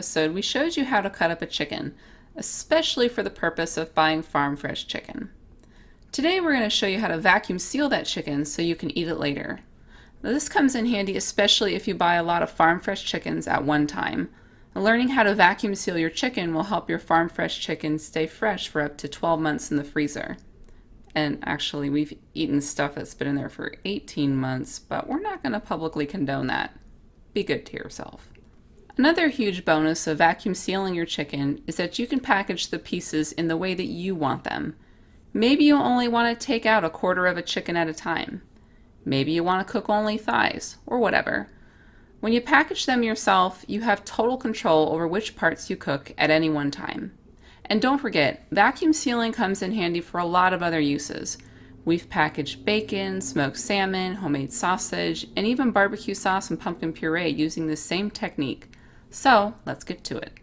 episode, we showed you how to cut up a chicken, especially for the purpose of buying farm fresh chicken. Today we're going to show you how to vacuum seal that chicken so you can eat it later. Now, this comes in handy especially if you buy a lot of farm fresh chickens at one time. Learning how to vacuum seal your chicken will help your farm fresh chicken stay fresh for up to 12 months in the freezer. And actually, we've eaten stuff that's been in there for 18 months, but we're not going to publicly condone that. Be good to yourself. Another huge bonus of vacuum sealing your chicken is that you can package the pieces in the way that you want them. Maybe you only want to take out a quarter of a chicken at a time. Maybe you want to cook only thighs, or whatever. When you package them yourself, you have total control over which parts you cook at any one time. And don't forget, vacuum sealing comes in handy for a lot of other uses. We've packaged bacon, smoked salmon, homemade sausage, and even barbecue sauce and pumpkin puree using this same technique. So, let's get to it.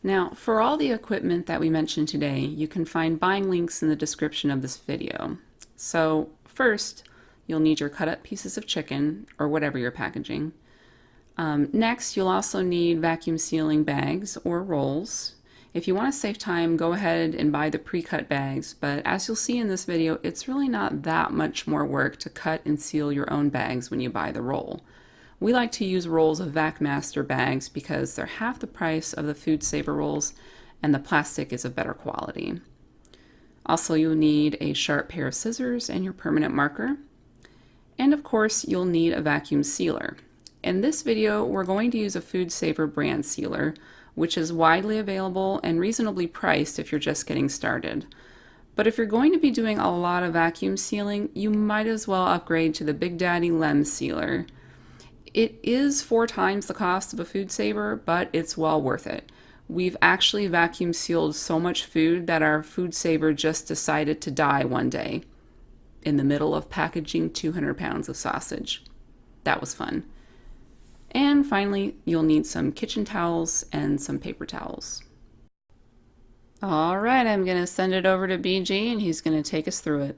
Now, for all the equipment that we mentioned today, you can find buying links in the description of this video. So, first, you'll need your cut up pieces of chicken, or whatever you're packaging. Next, you'll also need vacuum sealing bags or rolls. If you want to save time, go ahead and buy the pre-cut bags, but as you'll see in this video, it's really not that much more work to cut and seal your own bags when you buy the roll. We like to use rolls of VacMaster bags because they're half the price of the Food Saver rolls and the plastic is of better quality. Also, you'll need a sharp pair of scissors and your permanent marker. And of course, you'll need a vacuum sealer. In this video, we're going to use a Food Saver brand sealer, which is widely available and reasonably priced if you're just getting started. But if you're going to be doing a lot of vacuum sealing, you might as well upgrade to the Big Daddy Lem sealer. It is 4 times the cost of a Food Saver, but it's well worth it. We've actually vacuum sealed so much food that our Food Saver just decided to die one day in the middle of packaging 200 pounds of sausage. That was fun. And finally, you'll need some kitchen towels and some paper towels. All right, I'm going to send it over to BG and he's going to take us through it.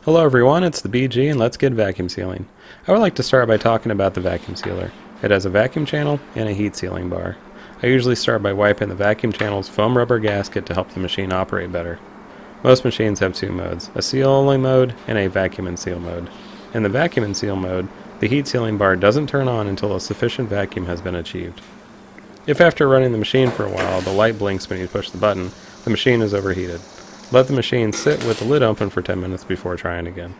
Hello everyone, it's the BG and let's get vacuum sealing. I would like to start by talking about the vacuum sealer. It has a vacuum channel and a heat sealing bar. I usually start by wiping the vacuum channel's foam rubber gasket to help the machine operate better. Most machines have 2 modes, a seal only mode and a vacuum and seal mode. In the vacuum and seal mode, the heat sealing bar doesn't turn on until a sufficient vacuum has been achieved. If after running the machine for a while the light blinks when you push the button, the machine is overheated. Let the machine sit with the lid open for 10 minutes before trying again.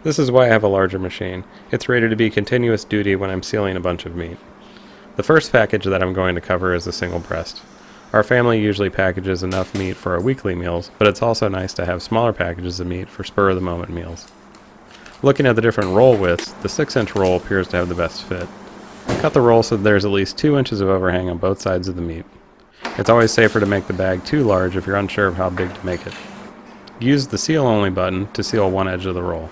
This is why I have a larger machine. It's rated to be continuous duty when I'm sealing a bunch of meat. The first package that I'm going to cover is the single breast. Our family usually packages enough meat for our weekly meals, but it's also nice to have smaller packages of meat for spur-of-the-moment meals. Looking at the different roll widths, the 6-inch roll appears to have the best fit. Cut the roll so that there's at least 2 inches of overhang on both sides of the meat. It's always safer to make the bag too large if you're unsure of how big to make it. Use the seal only button to seal one edge of the roll.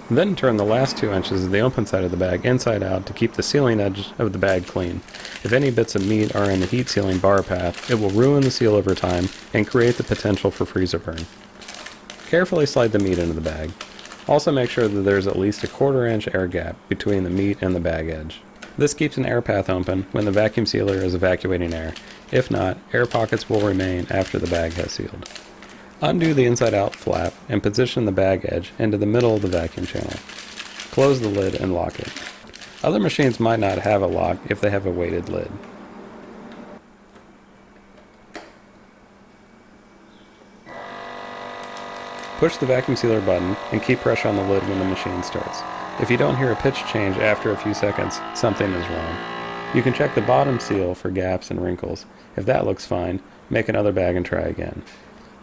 Then turn the last 2 inches of the open side of the bag inside out to keep the sealing edge of the bag clean. If any bits of meat are in the heat sealing bar path, it will ruin the seal over time and create the potential for freezer burn. Carefully slide the meat into the bag. Also make sure that there's at least a 1/4 inch air gap between the meat and the bag edge. This keeps an air path open when the vacuum sealer is evacuating air. If not, air pockets will remain after the bag has sealed. Undo the inside out flap and position the bag edge into the middle of the vacuum channel. Close the lid and lock it. Other machines might not have a lock if they have a weighted lid. Push the vacuum sealer button and keep pressure on the lid when the machine starts. If you don't hear a pitch change after a few seconds, something is wrong. You can check the bottom seal for gaps and wrinkles. If that looks fine, make another bag and try again.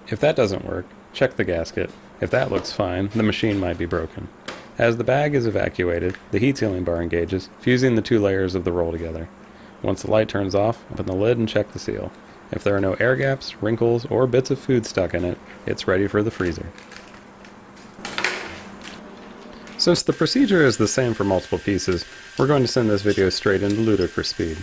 If that doesn't work, check the gasket. If that looks fine, the machine might be broken. As the bag is evacuated, the heat sealing bar engages, fusing the 2 layers of the roll together. Once the light turns off, open the lid and check the seal. If there are no air gaps, wrinkles, or bits of food stuck in it, it's ready for the freezer. Since the procedure is the same for multiple pieces, we're going to send this video straight into ludicrous speed.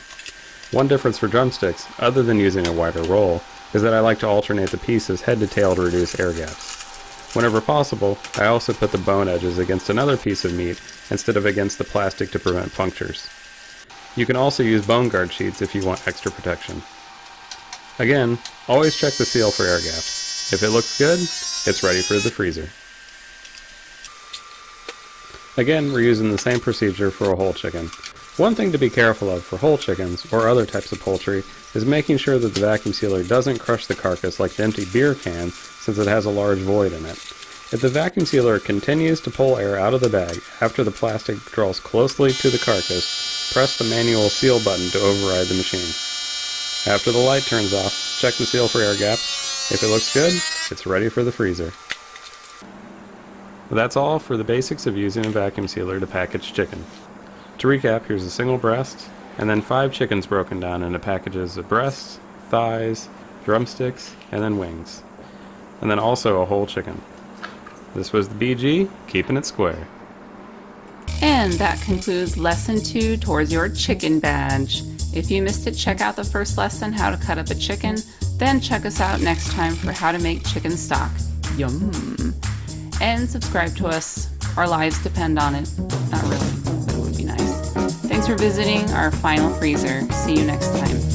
One difference for drumsticks, other than using a wider roll, is that I like to alternate the pieces head to tail to reduce air gaps. Whenever possible, I also put the bone edges against another piece of meat instead of against the plastic to prevent punctures. You can also use bone guard sheets if you want extra protection. Again, always check the seal for air gaps. If it looks good, it's ready for the freezer. Again, we're using the same procedure for a whole chicken. One thing to be careful of for whole chickens, or other types of poultry, is making sure that the vacuum sealer doesn't crush the carcass like the empty beer can, since it has a large void in it. If the vacuum sealer continues to pull air out of the bag after the plastic draws closely to the carcass, press the manual seal button to override the machine. After the light turns off, check the seal for air gaps. If it looks good, it's ready for the freezer. That's all for the basics of using a vacuum sealer to package chicken. To recap, here's a single breast, and then 5 chickens broken down into packages of breasts, thighs, drumsticks, and then wings. And then also a whole chicken. This was the BG, keeping it square. And that concludes lesson 2 towards your chicken badge. If you missed it, check out the first lesson, how to cut up a chicken. Then check us out next time for how to make chicken stock. Yum! And subscribe to us. Our lives depend on it. Not really, but it would be nice. Thanks for visiting our final freezer. See you next time.